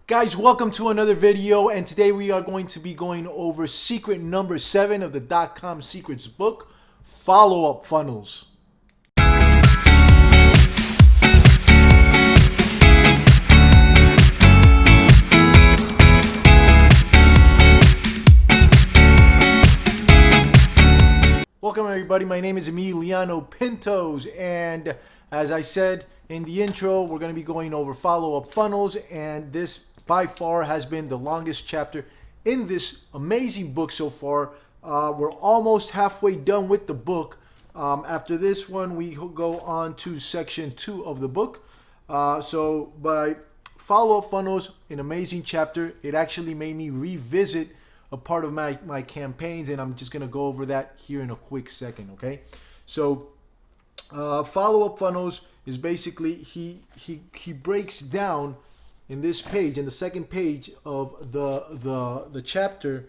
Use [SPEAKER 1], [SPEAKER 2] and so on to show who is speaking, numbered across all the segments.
[SPEAKER 1] Guys, welcome to another video, and today we are going to be going over secret number 7 of the .com secrets book, follow-up funnels. Welcome everybody, my name is Emiliano Pintos, and as I said in the intro, we're going to be going over follow-up funnels, and this by far has been the longest chapter in this amazing book so far. We're almost halfway done with the book. After this one, we go on to section 2 of the book. So by follow-up funnels, an amazing chapter. It actually made me revisit a part of my campaigns, and I'm just going to go over that here in a quick second, okay? So follow-up funnels is basically, he breaks down in this page, in the second page of the chapter,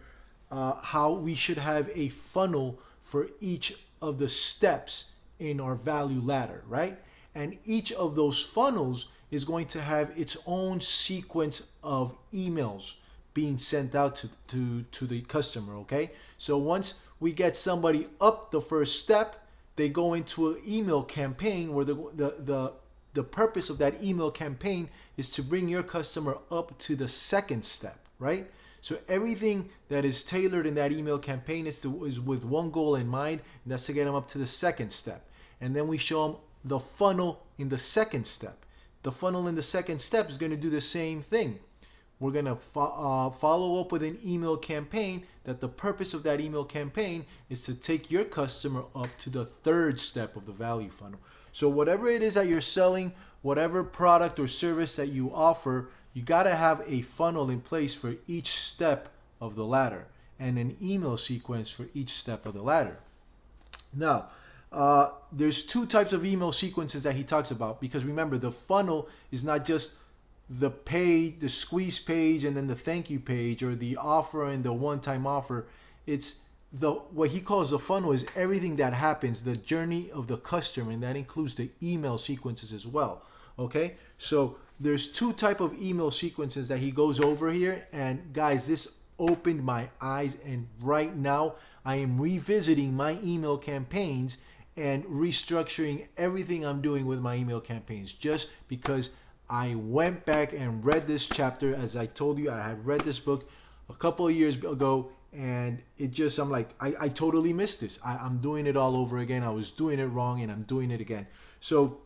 [SPEAKER 1] how we should have a funnel for each of the steps in our value ladder, right? And each of those funnels is going to have its own sequence of emails being sent out to the customer, okay? So once we get somebody up the first step, they go into an email campaign where the purpose of that email campaign is to bring your customer up to the second step, right? So everything that is tailored in that email campaign is with one goal in mind, and that's to get them up to the second step. And then we show them the funnel in the second step. The funnel in the second step is going to do the same thing. We're going to follow up with an email campaign that the purpose of that email campaign is to take your customer up to the third step of the value funnel. So whatever it is that you're selling, whatever product or service that you offer, you got to have a funnel in place for each step of the ladder and an email sequence for each step of the ladder. Now, there's two types of email sequences that he talks about, because remember, the funnel is not just the page, the squeeze page, and then the thank you page, or the offer and the one-time offer. It's what he calls the funnel is everything that happens, the journey of the customer, and that includes the email sequences as well. Okay, so there's two type of email sequences that he goes over here, and guys, this opened my eyes, and right now I am revisiting my email campaigns and restructuring everything I'm doing with my email campaigns, just because I went back and read this chapter. As I told you, I had read this book a couple of years ago, and it just, I'm like, I totally missed this. I'm doing it all over again. I was doing it wrong, and I'm doing it again. So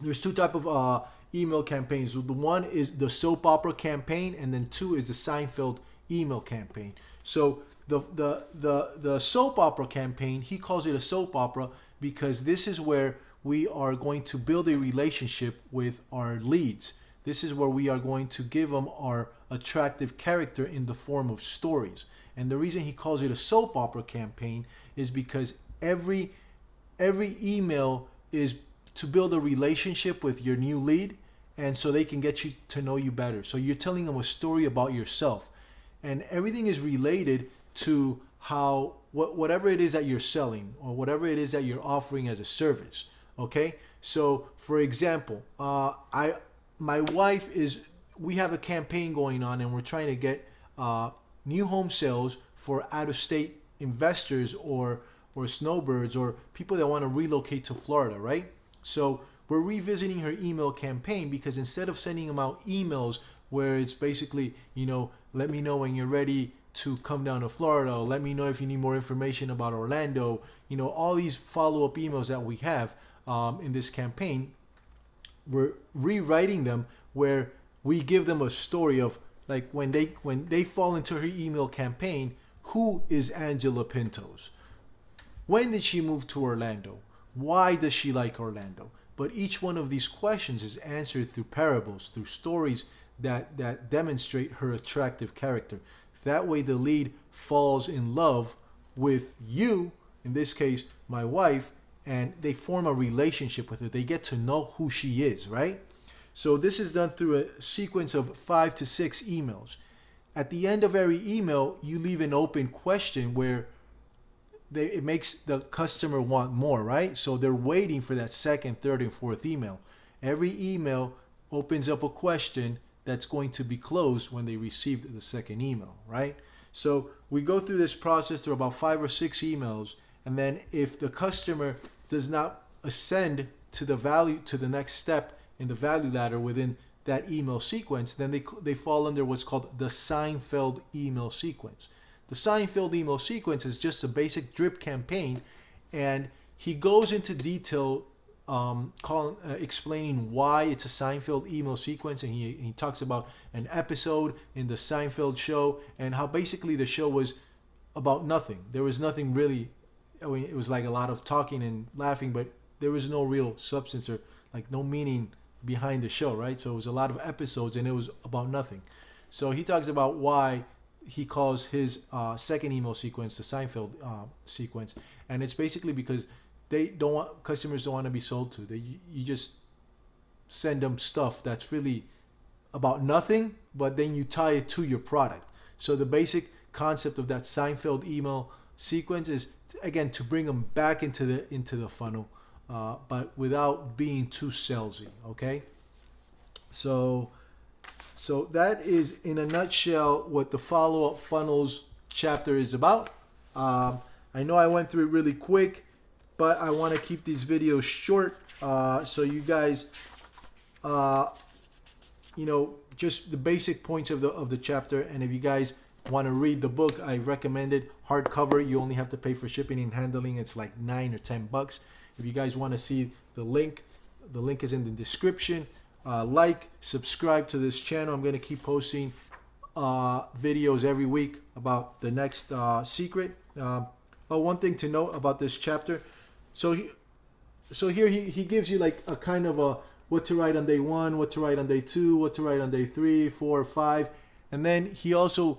[SPEAKER 1] there's two type of email campaigns. So the one is the soap opera campaign, and then two is the Seinfeld email campaign. So the soap opera campaign, he calls it a soap opera because this is where we are going to build a relationship with our leads. This is where we are going to give them our attractive character in the form of stories. And the reason he calls it a soap opera campaign is because every email is to build a relationship with your new lead, and so they can get you to know you better. So you're telling them a story about yourself, and everything is related to how whatever it is that you're selling, or whatever it is that you're offering as a service. Okay, so for example, my wife we have a campaign going on, and we're trying to get new home sales for out-of-state investors or snowbirds or people that want to relocate to Florida, right? So we're revisiting her email campaign, because instead of sending them out emails where it's basically, let me know when you're ready to come down to Florida, or let me know if you need more information about Orlando, all these follow-up emails that we have in this campaign, we're rewriting them where we give them a story of, like, when they fall into her email campaign, who is Angela Pintos? When did she move to Orlando? Why does she like Orlando? But each one of these questions is answered through parables, through stories that demonstrate her attractive character. That way the lead falls in love with you, in this case, my wife, and they form a relationship with her. They get to know who she is, right? So this is done through a sequence of 5 to 6 emails. At the end of every email, you leave an open question where it makes the customer want more, right? So they're waiting for that second, third, and fourth email. Every email opens up a question that's going to be closed when they received the second email, right? So we go through this process through about 5 or 6 emails, and then if the customer does not ascend to the next step in the value ladder within that email sequence, then they fall under what's called the Seinfeld email sequence. The Seinfeld email sequence is just a basic drip campaign, and he goes into detail explaining why it's a Seinfeld email sequence, and he talks about an episode in the Seinfeld show and how basically the show was about nothing. There was nothing really. I mean, it was like a lot of talking and laughing, but there was no real substance or like no meaning behind the show, right? So it was a lot of episodes and it was about nothing. So he talks about why he calls his second email sequence the Seinfeld sequence, and it's basically because customers don't want to be sold to. You just send them stuff that's really about nothing, but then you tie it to your product. So the basic concept of that Seinfeld email sequence is, again, to bring them back into the funnel, but without being too salesy. Okay, so that is in a nutshell what the follow-up funnels chapter is about. I know I went through it really quick, but I want to keep these videos short, so you guys, just the basic points of the chapter. And if you guys want to read the book, I recommend it hardcover. You only have to pay for shipping and handling. It's like $9 or $10. If you guys want to see the link is in the description. Subscribe to this channel. I'm going to keep posting videos every week about the next secret. One thing to note about this chapter. So here he gives you like a kind of a what to write on day 1, what to write on day 2, what to write on day 3, 4, 5, and then he also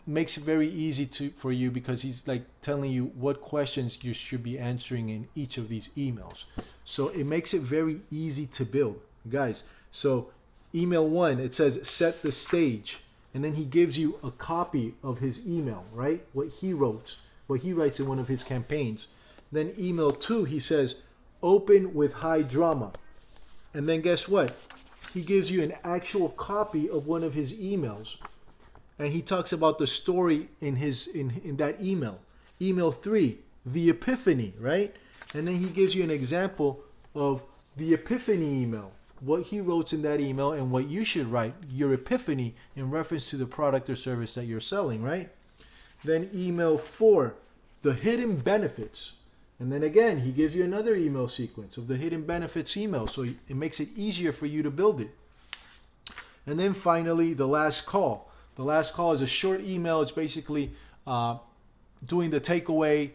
[SPEAKER 1] makes it very easy for you, because he's like telling you what questions you should be answering in each of these emails. So it makes it very easy to build, guys. So email 1, it says set the stage, and then he gives you a copy of his email, right? What he writes in one of his campaigns. Then email 2, he says open with high drama, and then guess what? He gives you an actual copy of one of his emails, and he talks about the story in that email. Email 3, the epiphany, right? And then he gives you an example of the epiphany email, what he wrote in that email, and what you should write, your epiphany, in reference to the product or service that you're selling, right? Then email 4, the hidden benefits. And then again, he gives you another email sequence of the hidden benefits email, so it makes it easier for you to build it. And then finally, the last call. The last call is a short email. It's basically doing the takeaway,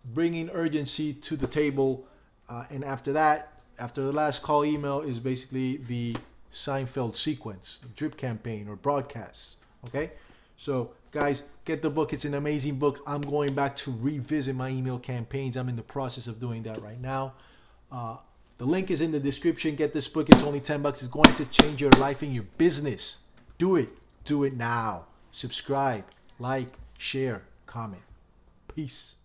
[SPEAKER 1] bringing urgency to the table, and after the last call email is basically the Seinfeld sequence, drip campaign or broadcasts. Okay, so guys, get the book. It's an amazing book. I'm going back to revisit my email campaigns. I'm in the process of doing that right now. The link is in the description. Get this book. It's only $10. It's going to change your life and your business. Do it. Do it now. Subscribe, like, share, comment. Peace.